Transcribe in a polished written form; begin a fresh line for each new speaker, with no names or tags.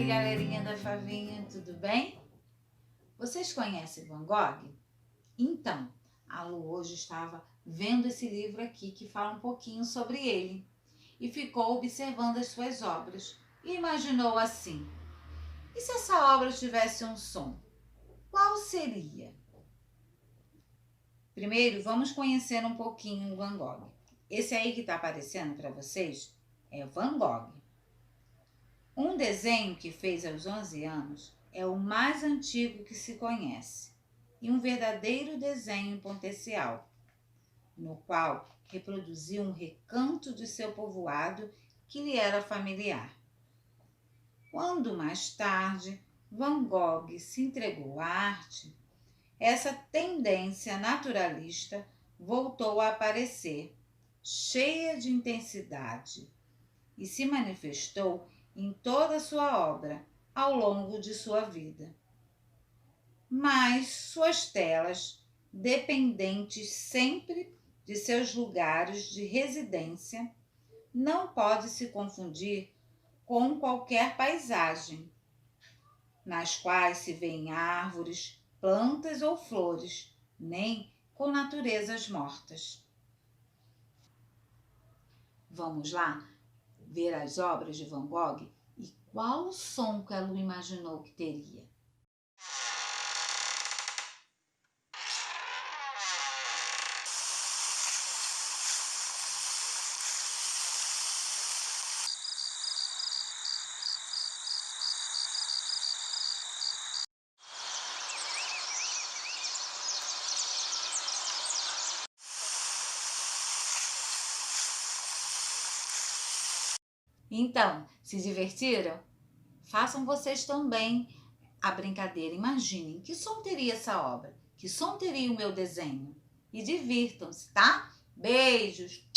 Oi, galerinha da Favinha, tudo bem? Vocês conhecem Van Gogh? Então, a Lu hoje estava vendo esse livro aqui que fala um pouquinho sobre ele e ficou observando as suas obras e imaginou assim: e se essa obra tivesse um som? Qual seria? Primeiro, vamos conhecer um pouquinho o Van Gogh. Esse aí que está aparecendo para vocês é Van Gogh. Um desenho que fez aos 11 anos é o mais antigo que se conhece e um verdadeiro desenho potencial, no qual reproduziu um recanto de seu povoado que lhe era familiar. Quando mais tarde Van Gogh se entregou à arte, essa tendência naturalista voltou a aparecer, cheia de intensidade, e se manifestou em toda a sua obra ao longo de sua vida. Mas suas telas, dependentes sempre de seus lugares de residência, não pode se confundir com qualquer paisagem, nas quais se vêem árvores, plantas ou flores, nem com naturezas mortas. Vamos lá ver as obras de Van Gogh e qual o som que ela imaginou que teria. Então, se divertiram? Façam vocês também a brincadeira. Imaginem, que som teria essa obra? Que som teria o meu desenho? E divirtam-se, tá? Beijos!